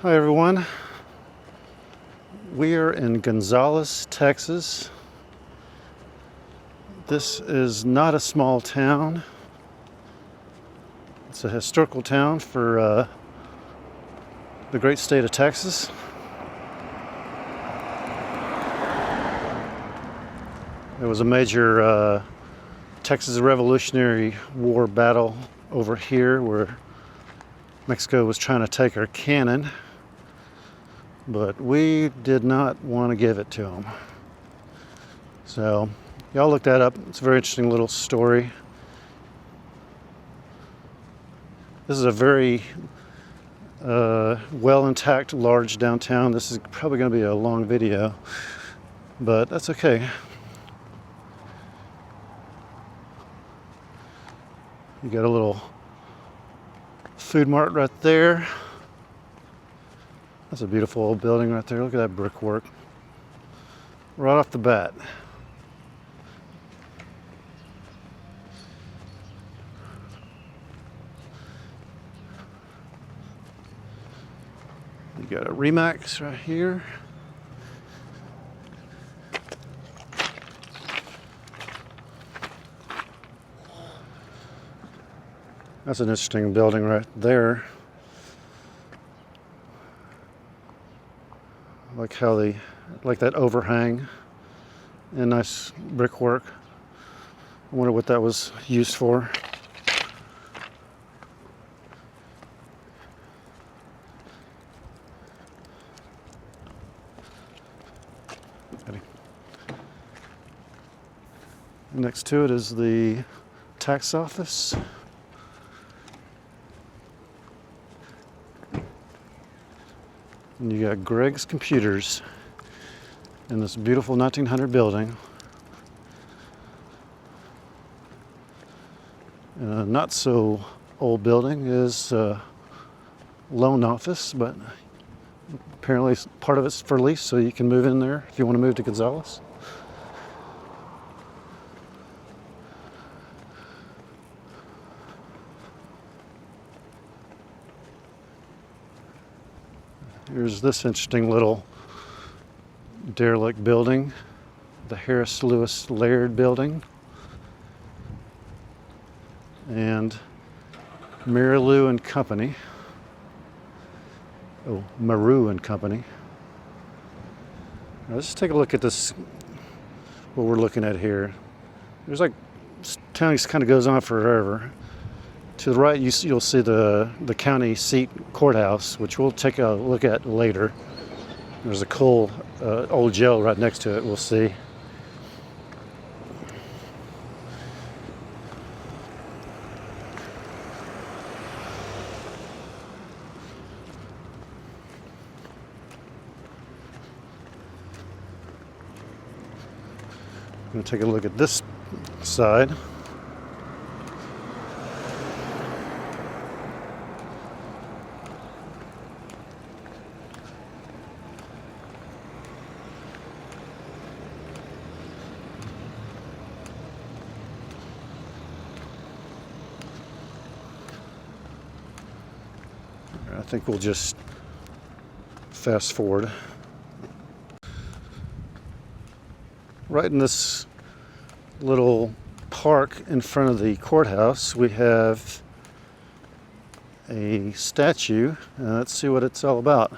Hi everyone, we are in Gonzales, Texas. This is not a small town. It's a historical town for the great state of Texas. There was a major Texas Revolutionary War battle over here where Mexico was trying to take our cannon, but we did not want to give it to them. So y'all look that up. It's a very interesting little story. This is a very well intact large downtown. This is probably going to be a long video, but that's okay. You got a little food mart right there. That's a beautiful old building right there. Look at that brickwork right off the bat. You got a Remax right here. That's an interesting building right there. I like how they like that overhang and nice brickwork. I wonder what that was used for. Next to it is the tax office. And you got Greg's Computers in this beautiful 1900 building. And a not so old building is loan office, but apparently part of it's for lease, so you can move in there if you want to move to Gonzales. Here's this interesting little derelict building, the Harris Lewis Laird building, and Marilou and Company. Oh, Maru and Company. Now let's take a look at this, what we're looking at here. There's like, this town kind of goes on forever. To the right, you'll see the county seat courthouse, which we'll take a look at later. There's a cool old jail right next to it, we'll see. I'm going to take a look at this side. I think we'll just fast forward. Right in this little park in front of the courthouse, we have a statue. Let's see what it's all about.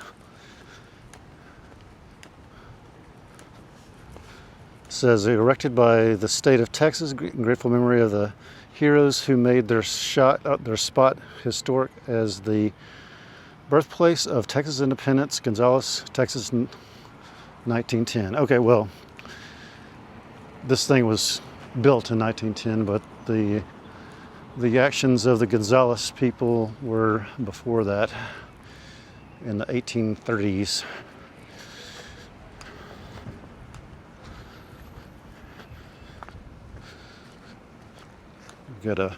It says, erected by the state of Texas in grateful memory of the heroes who made their spot historic as the birthplace of Texas independence, Gonzales, Texas, 1910. Okay, well, this thing was built in 1910, but the actions of the Gonzales people were before that, in the 1830s. We've got a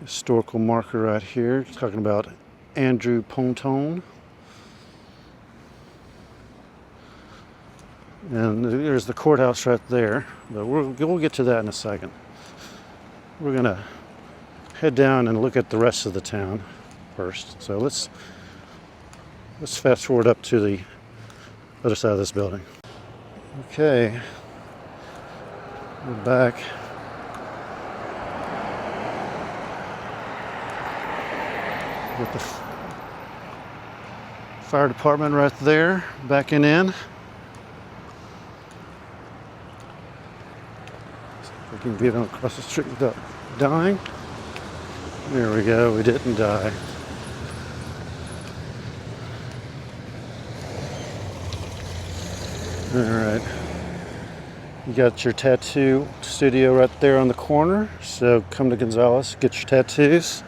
historical marker right here talking about Andrew Ponton. And there's the courthouse right there, but we'll get to that in a second. We're going to head down and look at the rest of the town first. So let's Let's fast forward up to the other side of this building. Okay, we're back. With the fire department right there, backing in. See if we can get on across the street without dying. There we go, we didn't die. Alright. You got your tattoo studio right there on the corner. So come to Gonzales, get your tattoos.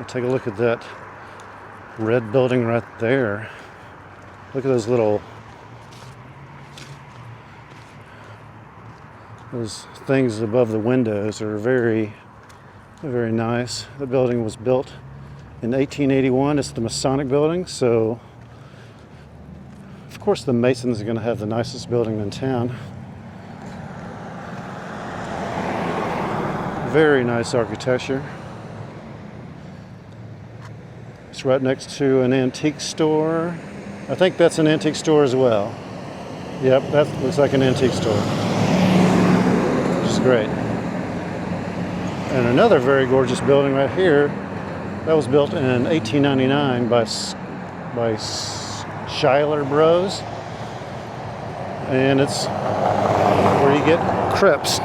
Take a look at that red building right there. Look at those things above the windows are very, very nice. The building was built in 1881. It's the Masonic building, so of course the Masons are going to have the nicest building in town. Very nice architecture. It's right next to an antique store. I think that's an antique store as well. Yep, that looks like an antique store. Which is great. And another very gorgeous building right here. That was built in 1899 by Schuyler Bros. And it's where you get crepes.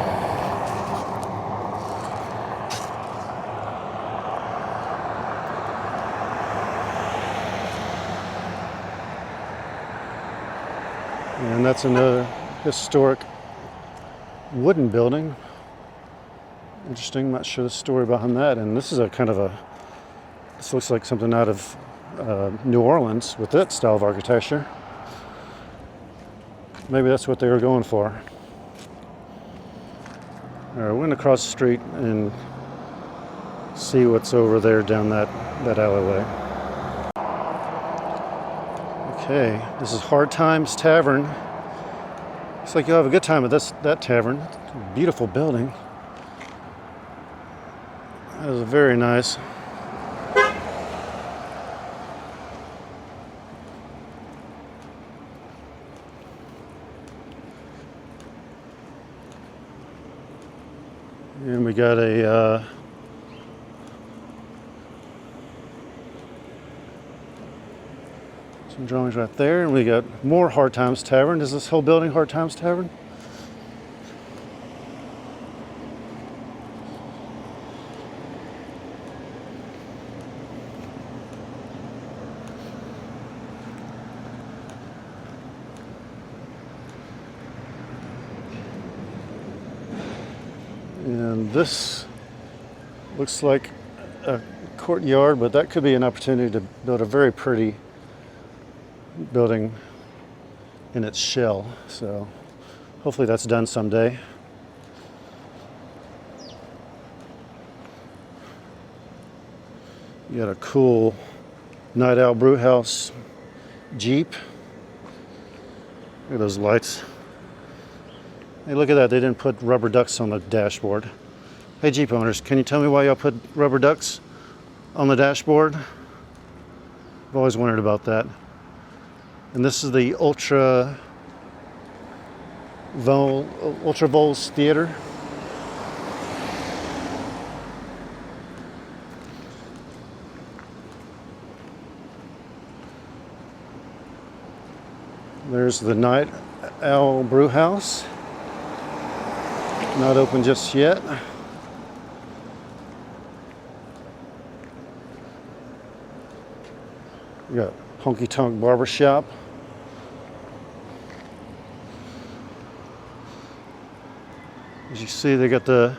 And that's another historic wooden building. Interesting, not sure the story behind that. And this is this looks like something out of New Orleans with that style of architecture. Maybe that's what they were going for. All right, we're going to cross the street and see what's over there down that alleyway. Okay, this is Hard Times Tavern. Looks like you'll have a good time at that tavern. It's a beautiful building. That is very nice. And we got a some drawings right there, and we got more Hard Times Tavern. Is this whole building Hard Times Tavern? And this looks like a courtyard, but that could be an opportunity to build a very pretty building in its shell. So hopefully that's done someday. You got a cool Night Owl Brew House Jeep. Look at those lights. Hey, look at that. They didn't put rubber ducks on the dashboard. Hey, Jeep owners, can you tell me why y'all put rubber ducks on the dashboard? I've always wondered about that. And this is the Ultra Vols Theater. There's the Night Owl Brew House. Not open just yet. We got Honky Tonk Barber Shop. As you see, they got the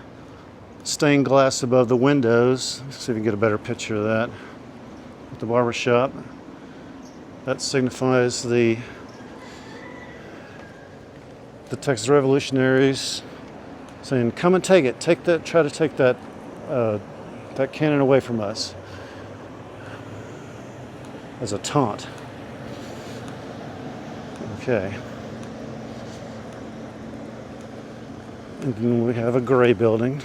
stained glass above the windows. Let's see if we can get a better picture of that. At the barber shop. That signifies the Texas Revolutionaries saying, "Come and take it. Take that. Try to take that cannon away from us," as a taunt. Okay. And then we have a gray building.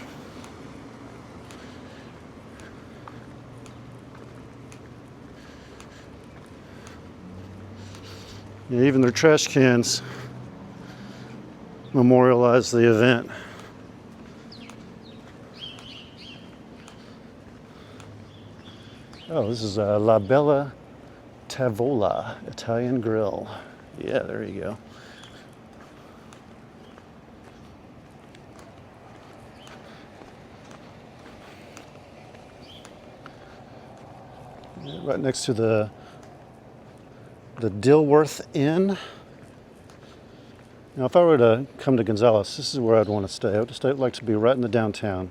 Yeah, even their trash cans memorialize the event. Oh, this is a La Bella Tavola Italian Grill. Yeah, there you go. Yeah, right next to the Dilworth Inn. Now, if I were to come to Gonzales, this is where I'd want to stay. I would like to be right in the downtown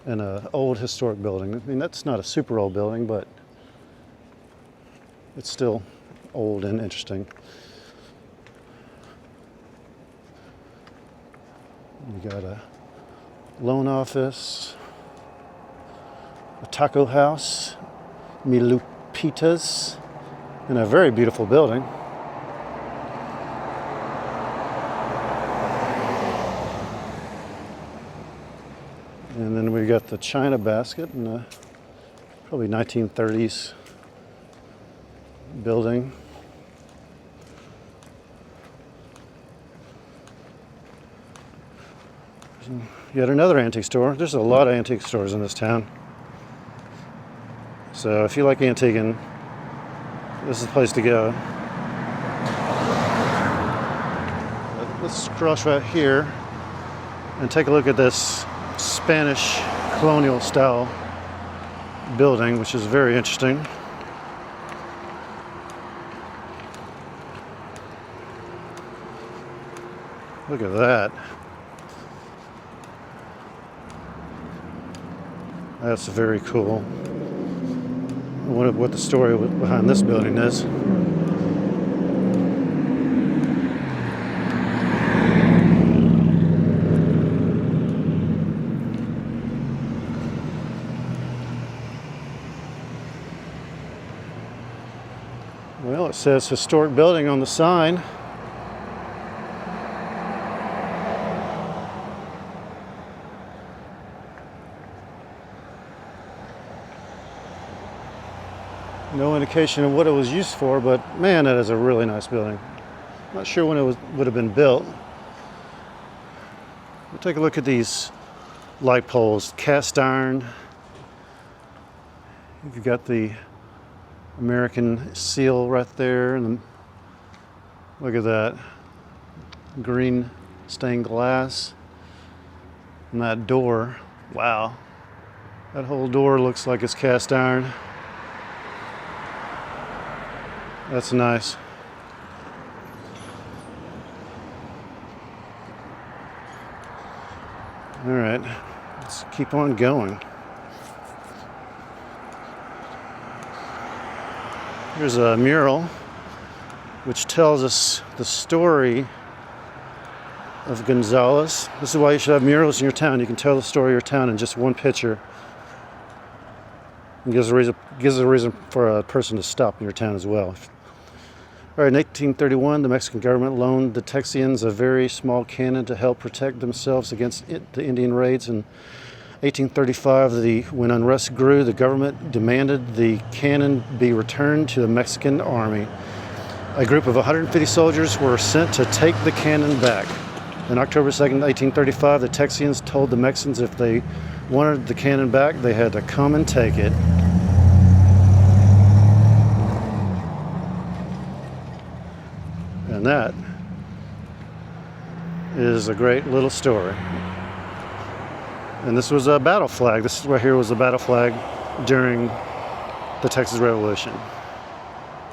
in an old historic building. I mean, that's not a super old building, but it's still old and interesting. You got a loan office, a taco house, Milupitas, and a very beautiful building. And then we got the China basket and a probably 1930s building. Yet another antique store. There's a lot of antique stores in this town. So if you like antiquing, this is the place to go. Let's cross right here and take a look at this Spanish colonial style building, which is very interesting. Look at that. That's very cool. I wonder what the story behind this building is. Well, it says historic building on the sign. No indication of what it was used for, but man, that is a really nice building. Not sure when it would have been built. We'll take a look at these light poles, cast iron. You've got the American seal right there, and look at that green stained glass, and that door. Wow, that whole door looks like it's cast iron. That's nice. All right, let's keep on going. Here's a mural which tells us the story of Gonzales. This is why you should have murals in your town. You can tell the story of your town in just one picture. It gives a reason for a person to stop in your town as well. All right, in 1831, the Mexican government loaned the Texians a very small cannon to help protect themselves against the Indian raids. In 1835, when unrest grew, the government demanded the cannon be returned to the Mexican army. A group of 150 soldiers were sent to take the cannon back. On October 2nd, 1835, the Texians told the Mexicans if they wanted the cannon back, they had to come and take it. And that is a great little story. And this was a battle flag. This right here was a battle flag during the Texas Revolution.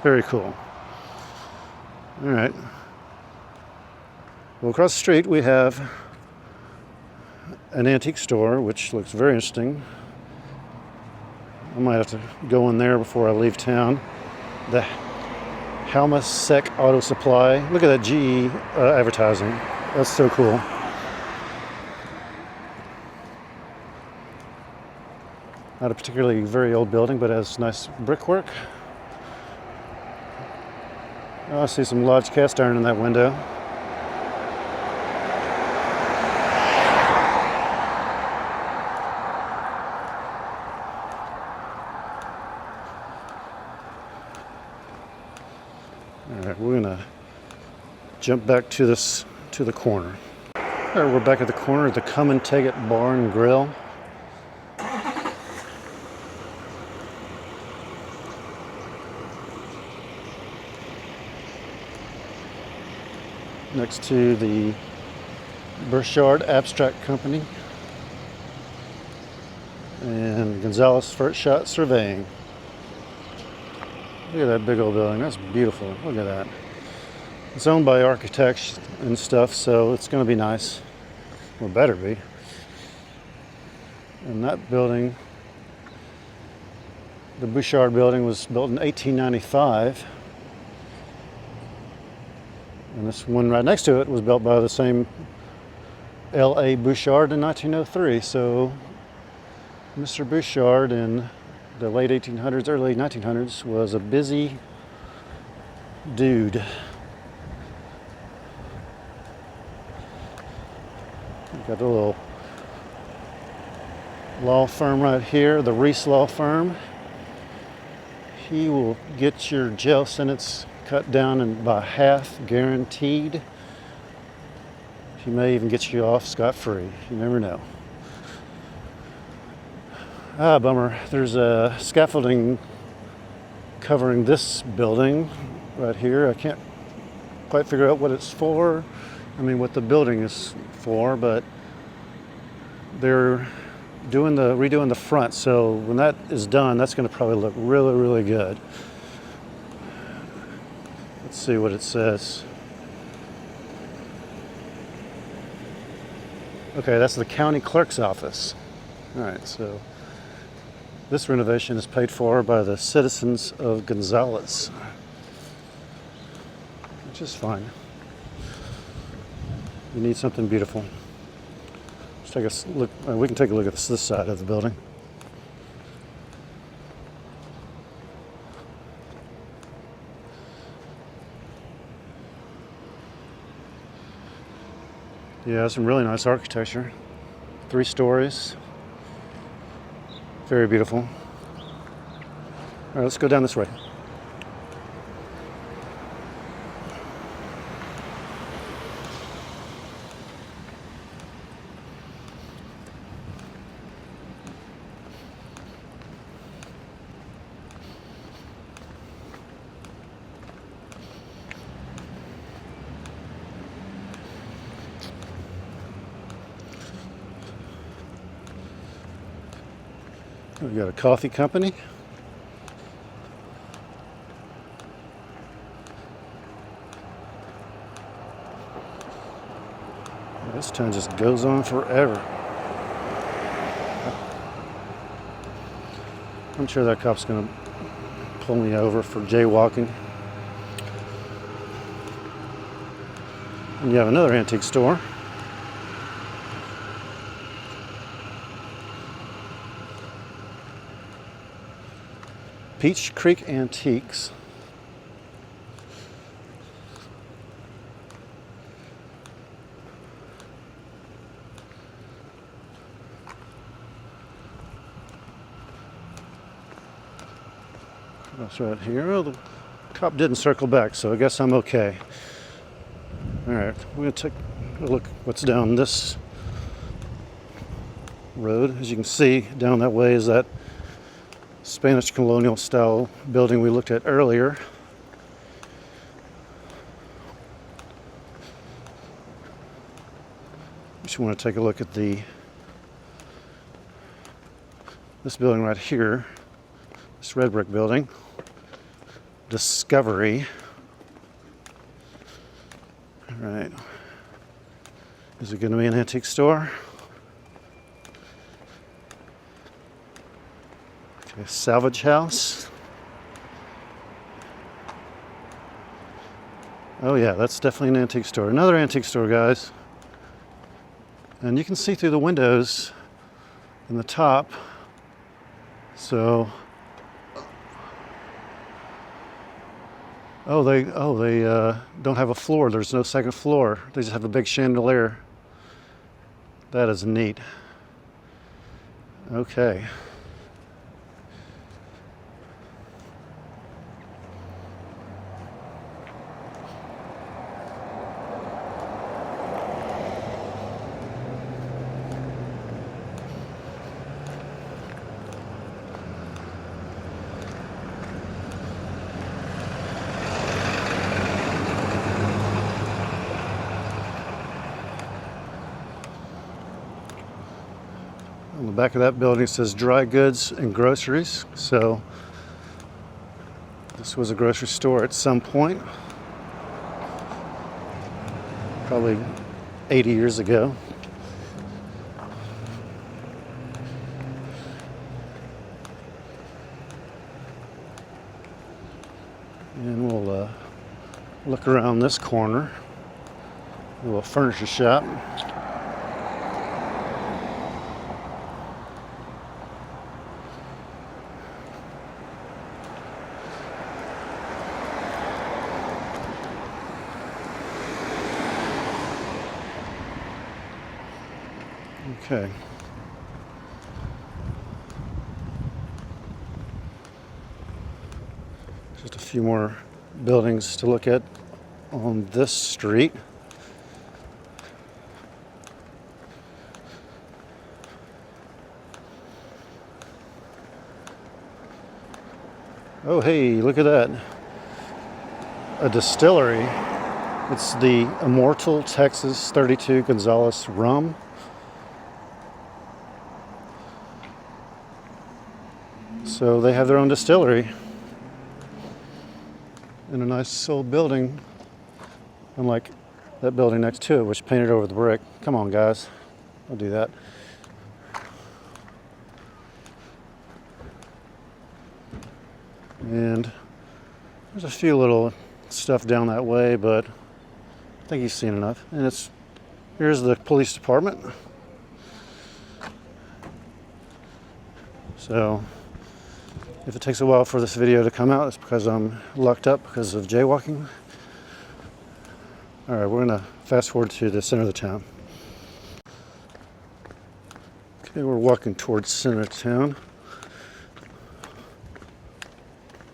Very cool. All right. Well, across the street we have an antique store, which looks very interesting. I might have to go in there before I leave town. The Halmasek Auto Supply. Look at that GE advertising. That's so cool. Not a particularly very old building, but it has nice brickwork. Oh, I see some lodge cast iron in that window. All right, we're gonna jump back to the corner. All right, we're back at the corner of the Come and Take It Bar and Grill. Next to the Burchard Abstract Company and Gonzales First Shot Surveying. Look at that big old building. That's beautiful. Look at that. It's owned by architects and stuff, so it's going to be nice. Well, better be. And that building, the Burchard building, was built in 1895. And this one right next to it was built by the same L.A. Burchard in 1903. So Mr. Burchard in the late 1800s, early 1900s was a busy dude. We've got a little law firm right here, the Reese Law Firm. He will get your jail sentence cut down by half, guaranteed. He may even get you off scot-free. You never know. Ah, bummer. There's a scaffolding covering this building right here. I can't quite figure out what it's for. I mean, what the building is for, but they're redoing the front. So when that is done, that's going to probably look really, really good. Let's see what it says. Okay, that's the county clerk's office. All right, so this renovation is paid for by the citizens of Gonzales, which is fine. You need something beautiful. Let's take a look. We can take a look at this side of the building. Yeah, some really nice architecture. 3 stories. Very beautiful. All right, let's go down this way. We've got a coffee company. This town just goes on forever. I'm sure that cop's going to pull me over for jaywalking. And you have another antique store. Peach Creek Antiques. That's right here. Oh, the cop didn't circle back, so I guess I'm okay. All right, we're gonna take a look what's down this road. As you can see, down that way is that Spanish colonial style building we looked at earlier. Just want to take a look at this building right here, this red brick building, Discovery. All right, is it going to be an antique store? Okay, salvage house. Oh yeah, that's definitely an antique store. Another antique store, guys. And you can see through the windows in the top. So They don't have a floor. There's no second floor. They just have a big chandelier. That is neat. Okay. On the back of that building it says dry goods and groceries. So this was a grocery store at some point, probably 80 years ago. And we'll look around this corner, a little furniture shop. Okay. Just a few more buildings to look at on this street. Oh, hey, look at that. A distillery. It's the Immortal Texas 32 Gonzales rum. So they have their own distillery in a nice old building, unlike that building next to it, which painted over the brick. Come on, guys, I'll do that. And there's a few little stuff down that way, but I think you've seen enough. And here's the police department. So if it takes a while for this video to come out, it's because I'm locked up because of jaywalking. All right, we're gonna fast forward to the center of the town. Okay, we're walking towards center of town.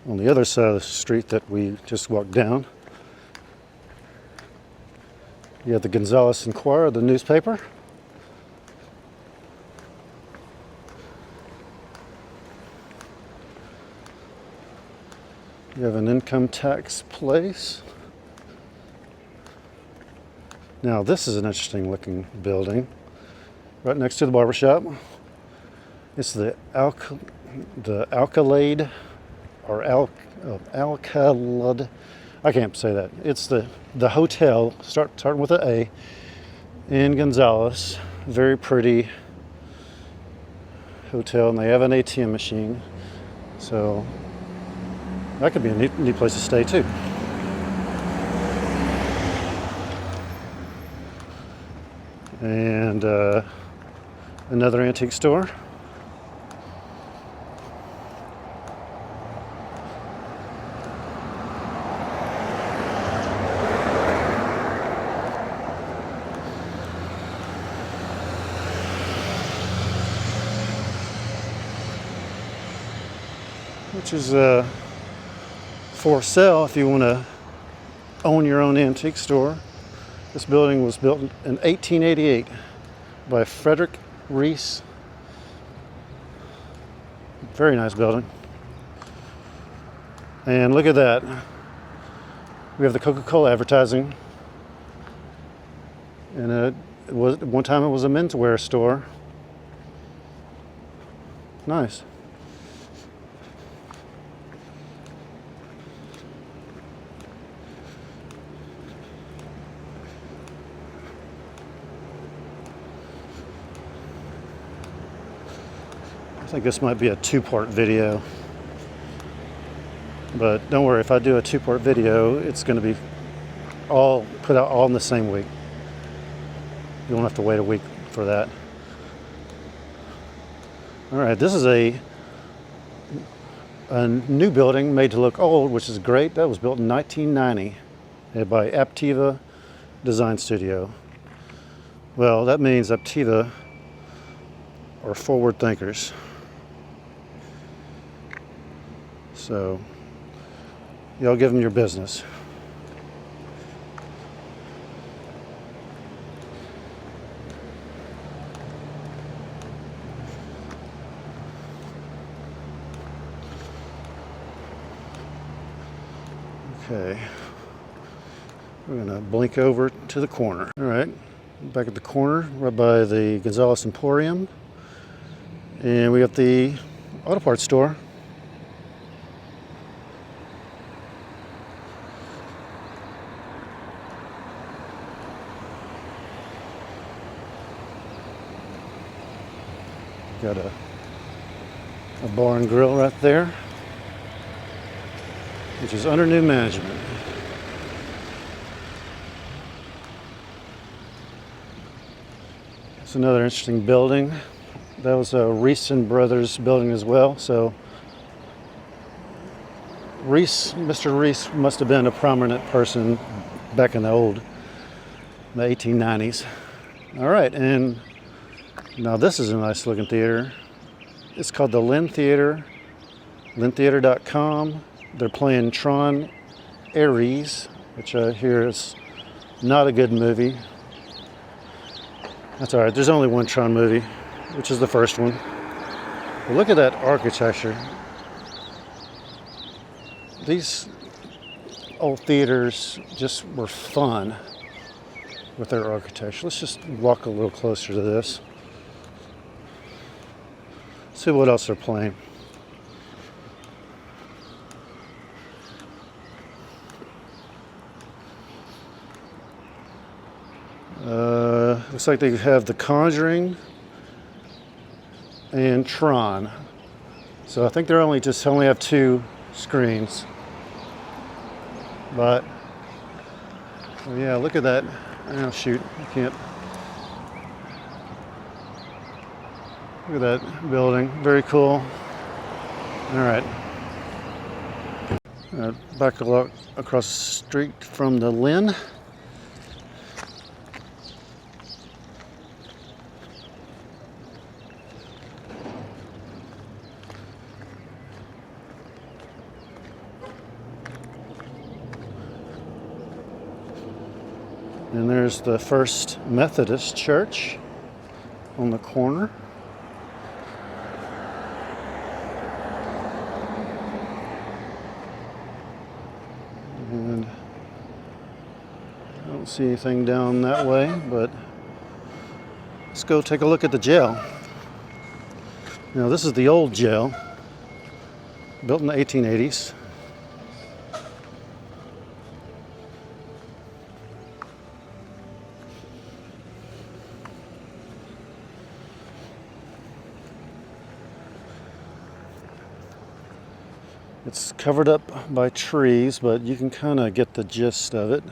On the other side of the street that we just walked down, you have the Gonzales Inquirer, the newspaper. You have an income tax place. Now this is an interesting looking building, right next to the barber shop. It's the Alcalade, or Alcalade. I can't say that. It's the hotel, starting with an A, in Gonzales. Very pretty hotel, and they have an ATM machine. So that could be a neat place to stay too. And another antique store. Which is for sale if you want to own your own antique store. This building was built in 1888 by Frederick Reese. Very nice building. And look at that. We have the Coca-Cola advertising. And one time it was a menswear store. Nice. I think this might be a two-part video, but don't worry, if I do a two-part video, it's going to be all put out all in the same week. You won't have to wait a week for that. All right, this is a a new building made to look old, which is great. That was built in 1990 by Aptiva Design Studio. Well, that means Aptiva are forward thinkers. So y'all give them your business. Okay, we're gonna blink over to the corner. All right, back at the corner, right by the Gonzales Emporium. And we got the auto parts store. Got a bar and grill right there, which is under new management. It's another interesting building. That was a Reese and Brothers building as well. So Mr. Reese must have been a prominent person back in the 1890s. All right, and now this is a nice looking theater. It's called the Lynn Theater, lynntheater.com. They're playing Tron Ares, which I hear is not a good movie. That's all right, there's only one Tron movie, which is the first one. But look at that architecture. These old theaters just were fun with their architecture. Let's just walk a little closer to this. See what else they're playing. Looks like they have The Conjuring and Tron. So I think they're only have 2 screens. But oh yeah, look at that. Oh shoot, I can't. Look at that building, very cool. All right. Back across the street from the Lynn. And there's the First Methodist Church on the corner. And I don't see anything down that way, but let's go take a look at the jail. Now this is the old jail, built in the 1880s. It's covered up by trees, but you can kind of get the gist of it.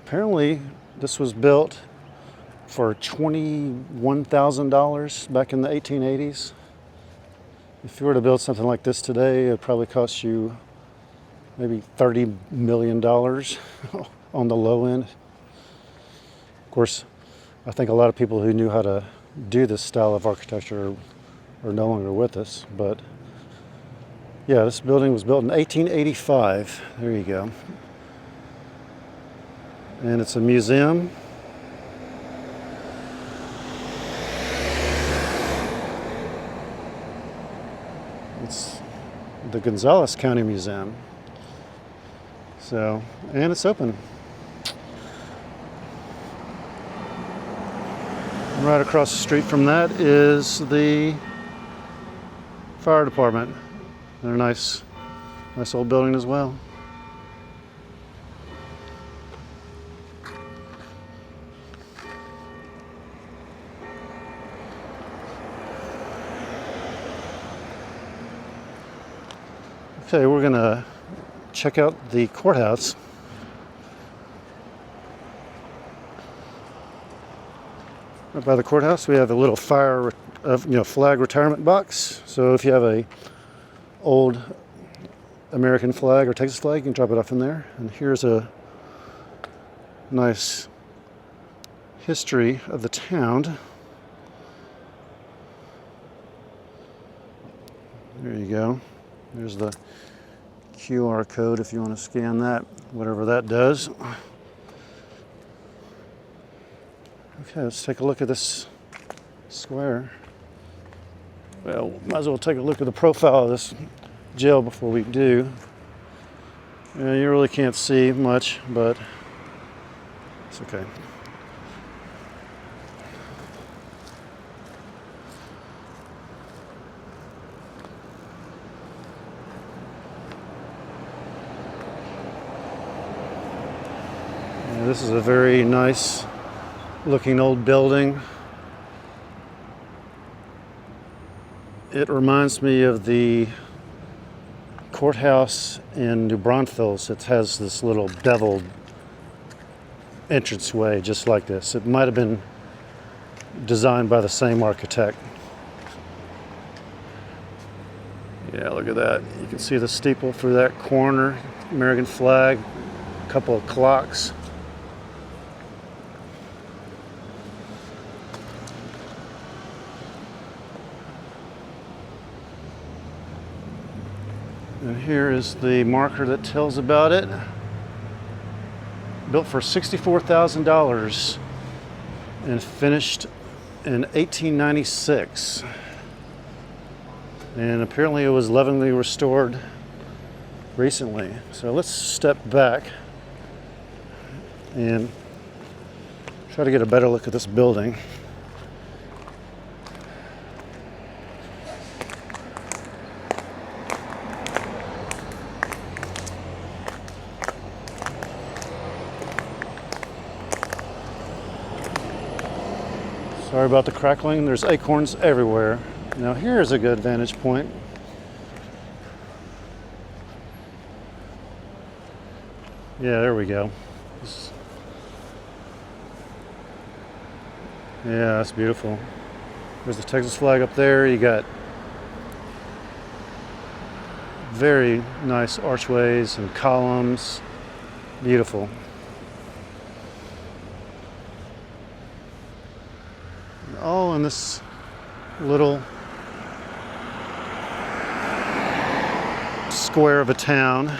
Apparently, this was built for $21,000 back in the 1880s. If you were to build something like this today, it would probably cost you maybe $30 million on the low end. Of course, I think a lot of people who knew how to do this style of architecture are no longer with us, but yeah, this building was built in 1885. There you go. And it's a museum. It's the Gonzales County Museum. So, and it's open. Right across the street from that is the fire department. They're a nice old building as well. Okay, we're gonna check out the courthouse. Right by the courthouse, we have a little flag retirement box. So if you have a old American flag or Texas flag. You can drop it off in there. And here's a nice history of the town. There you go. There's the QR code if you want to scan that, whatever that does. Okay, let's take a look at this square. Well, might as well take a look at the profile of this jail before we do. You really can't see much, but it's okay. This is a very nice looking old building. It reminds me of the courthouse in New Braunfels. It has this little beveled entranceway just like this. It might have been designed by the same architect. Yeah, look at that. You can see the steeple through that corner, American flag, a couple of clocks. And here is the marker that tells about it. Built for $64,000 and finished in 1896. And apparently it was lovingly restored recently. So let's step back and try to get a better look at this building. Sorry about the crackling. There's acorns everywhere. Now here's a good vantage point. Yeah, there we go. Yeah, that's beautiful. There's the Texas flag up there. You got very nice archways and columns. Beautiful. All in this little square of a town.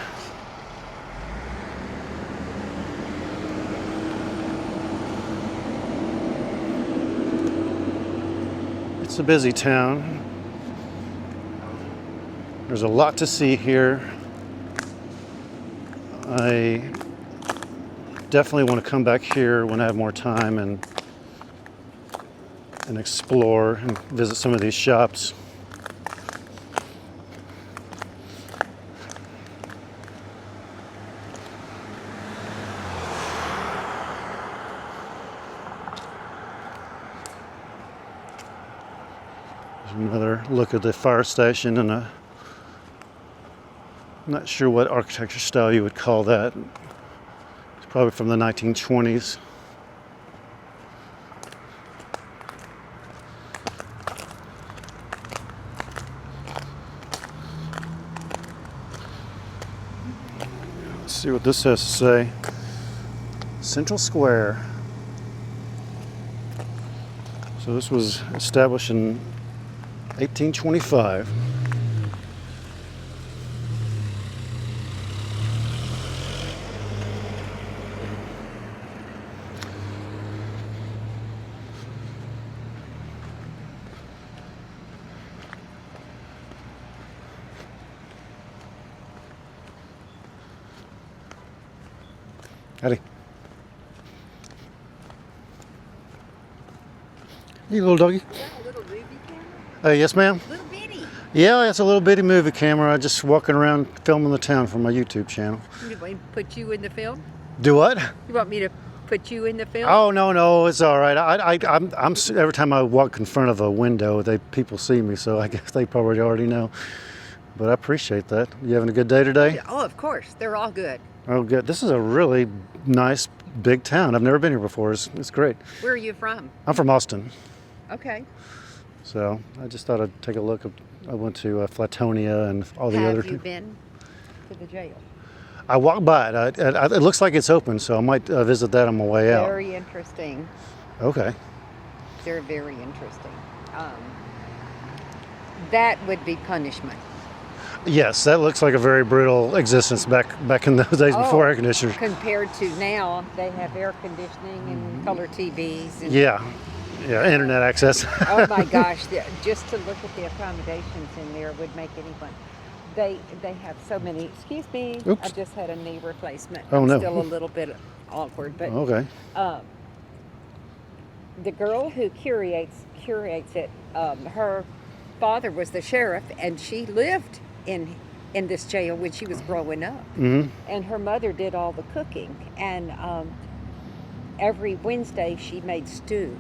It's a busy town. There's a lot to see here. I definitely want to come back here when I have more time and explore and visit some of these shops. There's another look at the fire station, and I'm not sure what architecture style you would call that. It's probably from the 1920s. See what this has to say. Central Square. So this was established in 1825. Howdy. You little doggy. Is that a little movie camera? Yes, ma'am. Little bitty. Yeah, it's a little bitty movie camera. I just walking around filming the town for my YouTube channel. You want me to put you in the film? Do what? You want me to put you in the film? Oh no, it's all right. I'm every time I walk in front of a window, people see me, so I guess they probably already know. But I appreciate that. You having a good day today? Oh, of course. They're all good. Oh, good. This is a really nice big town. I've never been here before. It's great. Where are you from? I'm from Austin. Okay. So I just thought I'd take a look I went to Flatonia and all the other. Have you been to the jail? I walked by it. It looks like it's open, so I might visit that on my way out. Very interesting. Okay. They're very interesting. That would be punishment. Yes, that looks like a very brutal existence back in those days before air conditioners. Compared to now, they have air conditioning and color TVs. And Yeah, internet access. oh my gosh! Just to look at the accommodations in there would make anyone. They have so many. Excuse me. Oops. I just had a knee replacement. Oh, no. I'm still a little bit awkward, but Okay. The girl who curates it, her father was the sheriff, and she lived in this jail when she was growing up. Mm-hmm. And her mother did all the cooking, and every Wednesday she made stew.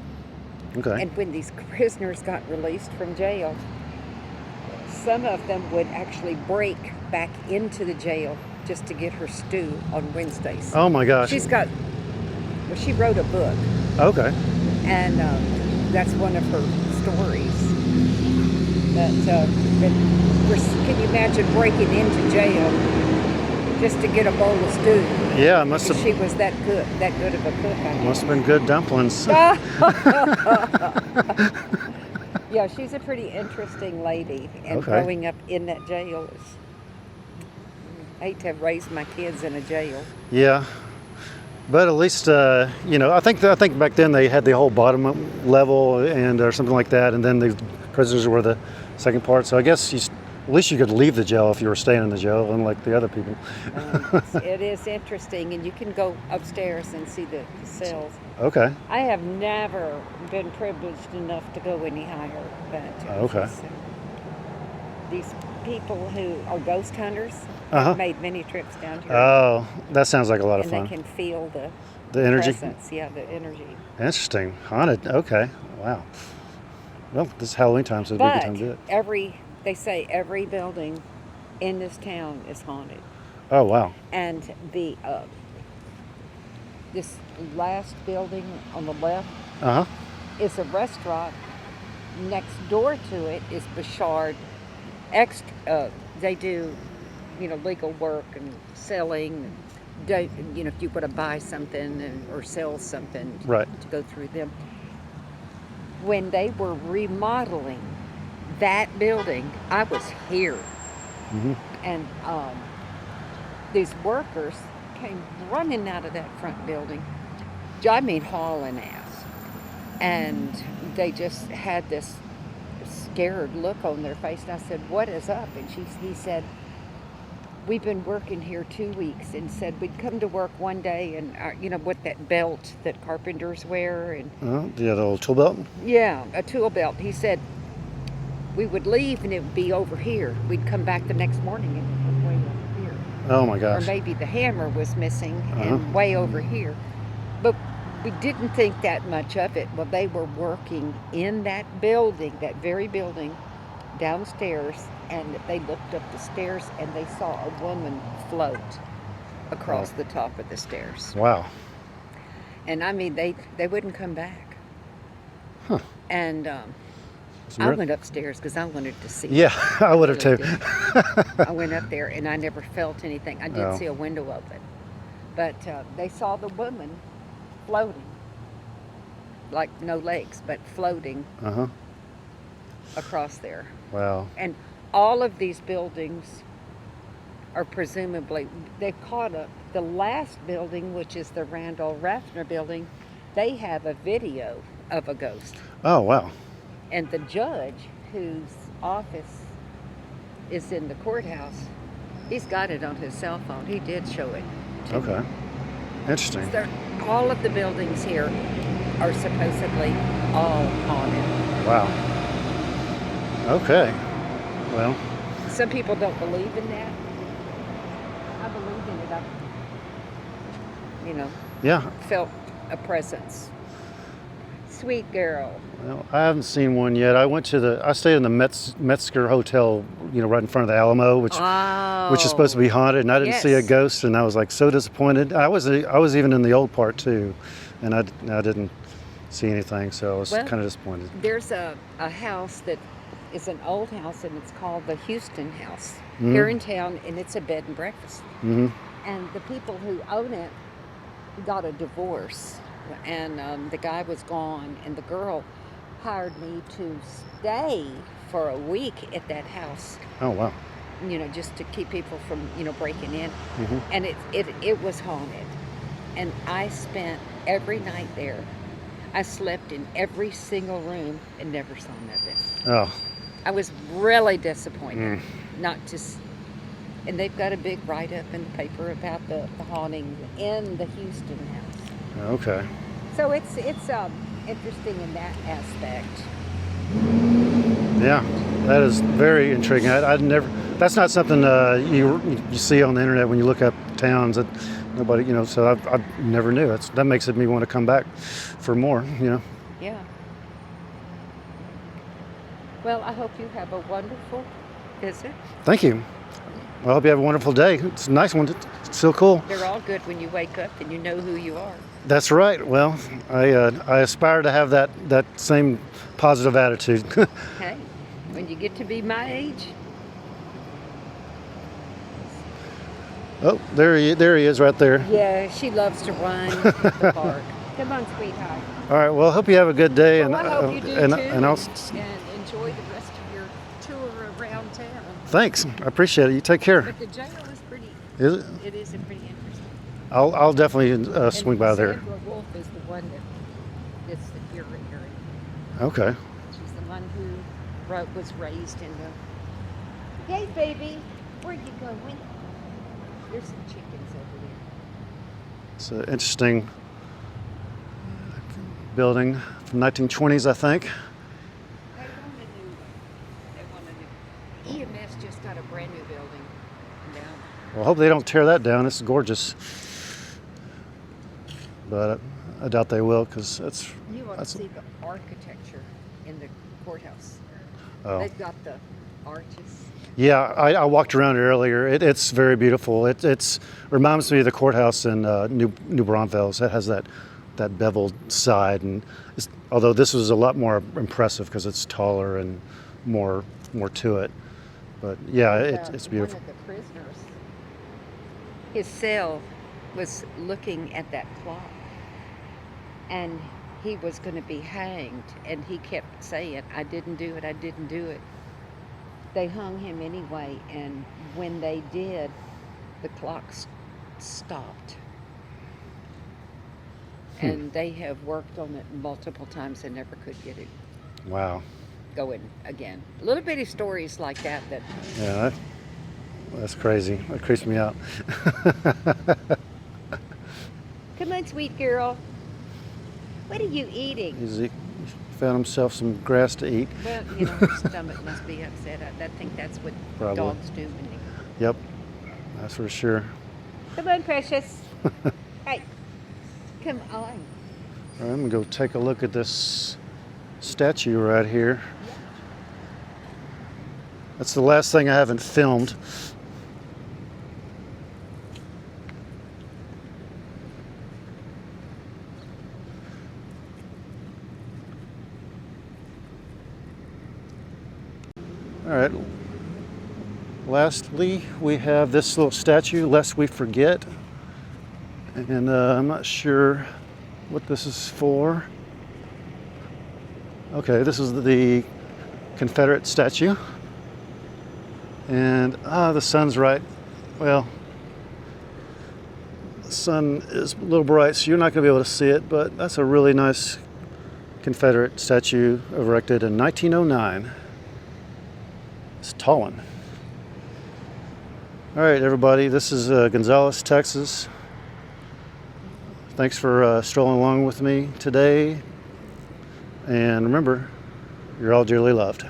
Okay. And when these prisoners got released from jail, some of them would actually break back into the jail just to get her stew on Wednesdays. Oh my gosh. She wrote a book, Okay. and that's one of her stories. Can you imagine breaking into jail just to get a bowl of stew? Yeah, it must have. She was that good of a cook. I Must have been good dumplings. Yeah, she's a pretty interesting lady, and Okay. growing up in that jail is. I hate to have raised my kids in a jail. Yeah, but at least I think back then they had the whole bottom level and or something like that, and then the prisoners were the second part. So I guess at least you could leave the jail if you were staying in the jail, unlike the other people. It is interesting, and you can go upstairs and see the cells. Okay. I have never been privileged enough to go any higher, but Okay. These people who are ghost hunters Uh-huh. have made many trips down here. Oh, that sounds like a lot of and fun. they can feel The energy. presence. Yeah, the energy. Interesting. Haunted. Okay. Wow. Well, this is Halloween time, so it'd be a good time to do it. They say every building in this town is haunted. Oh, wow. And this last building on the left Uh huh. is a restaurant. Next door to it is Bouchard. They do, legal work and selling. If you want to buy something or sell something, Right. to go through them. When they were remodeling that building, I was here, Mm-hmm. and these workers came running out of that front building. I mean, hauling ass, and they just had this scared look on their face. And I said, "What is up?" And he said, "We've been working here 2 weeks," and said we'd come to work one day, and with that belt that carpenters wear, and Yeah, the old tool belt. yeah, a tool belt. He said we would leave and it would be over here. We'd come back the next morning and it was way over here. Oh my Or gosh. maybe the hammer was missing Uh-huh. and way over here. But we didn't think that much of it. Well, they were working in that building, that very building, downstairs, and they looked up the stairs and they saw a woman float across the top of the stairs. Wow. And I mean, they wouldn't come back. Huh. And I went upstairs because I wanted to see. Yeah, I would have too. I went up there and I never felt anything. I did Oh. see a window open, but they saw the woman floating, like no legs, but floating Uh huh. across there. Wow. And all of these buildings are presumably, they've caught up. The last building, which is the Randall Raffner building, they have a video of a ghost. Oh wow. And the judge, whose office is in the courthouse, he's got it on his cell phone. He did show it to me. Okay. Interesting. So all of the buildings here are supposedly all haunted. Wow. Okay. Well. Some people don't believe in that. I believe in it. Yeah. Felt a presence. Sweet girl. Well, I haven't seen one yet. I stayed in the Metzger Hotel, right in front of the Alamo, which is supposed to be haunted, and I didn't see a Yes. ghost, and I was like so disappointed. I was even in the old part too, and I didn't see anything, so I was Well, kind of disappointed. There's a house that is an old house, and it's called the Houston House Mhm. here in town, and it's a bed and breakfast. Hmm. And the people who own it got a divorce, and the guy was gone, and the girl hired me to stay for a week at that house, Oh, wow. just to keep people from, breaking in. Hmm. And it was haunted. And I spent every night there. I slept in every single room and never saw nothing. Oh. I was really disappointed. Mm. Not just, and they've got a big write-up in the paper about the haunting in the Houston house. Okay. So it's interesting in that aspect. Yeah, that is very intriguing. I'd never. That's not something you see on the internet when you look up towns that nobody, So I never knew. That makes me want to come back for more. Yeah. Well, I hope you have a wonderful visit. Thank you. Well, I hope you have a wonderful day. It's a nice one. It's still cool. They're all good when you wake up and you know who you are. That's right. Well, I aspire to have that same positive attitude. Hey, when you get to be my age. Oh, there he is right there. Yeah, she loves to run at the park. Come on, sweetheart. All right. Well, I hope you have a good day, Well, I hope you do and too, and I'll. and enjoy the rest of your tour around town. Thanks. I appreciate it. You take care. But the jail is pretty. Is it? It is a pretty interesting. I'll definitely swing And by there. Sandra Wolf is the one that is the curator. Okay. She's the one who was raised in the. Hey, baby, where'd you go? There's some chickens over there. It's an interesting building from 1920s, I think. They want a new one. EMS just got a brand new building now. Well, I hope they don't tear that down. It's gorgeous. But I doubt they will, because that's. You ought to see the architecture in the courthouse. Oh. They've got the arches. Yeah, I walked around it earlier. It's very beautiful. It's reminds me of the courthouse in New Braunfels. It has that beveled side, and although this was a lot more impressive because it's taller and more to it. But yeah, it's beautiful. One of the prisoners, his cell was looking at that clock, and he was going to be hanged, and he kept saying, "I didn't do it. I didn't do it." They hung him anyway, and when they did, the clock stopped. And they have worked on it multiple times and never could get it Wow. going again. Little bitty stories like that. Yeah, that's crazy. That creeps me out. Come on, sweet girl. What are you eating? He found himself some grass to eat. Well, his stomach must be upset. I think that's what Probably. dogs do when they... Yep, that's for sure. Come on, precious. Hey, come on. All right, I'm gonna go take a look at this statue right here. That's the last thing I haven't filmed. All right. Lastly, we have this little statue, Lest We Forget. And I'm not sure what this is for. Okay, this is the Confederate statue. And the sun's right. Well, the sun is a little bright, so you're not going to be able to see it, but that's a really nice Confederate statue erected in 1909. It's a tall one. All right, everybody, this is Gonzales, Texas. Thanks for strolling along with me today. And remember, you're all dearly loved.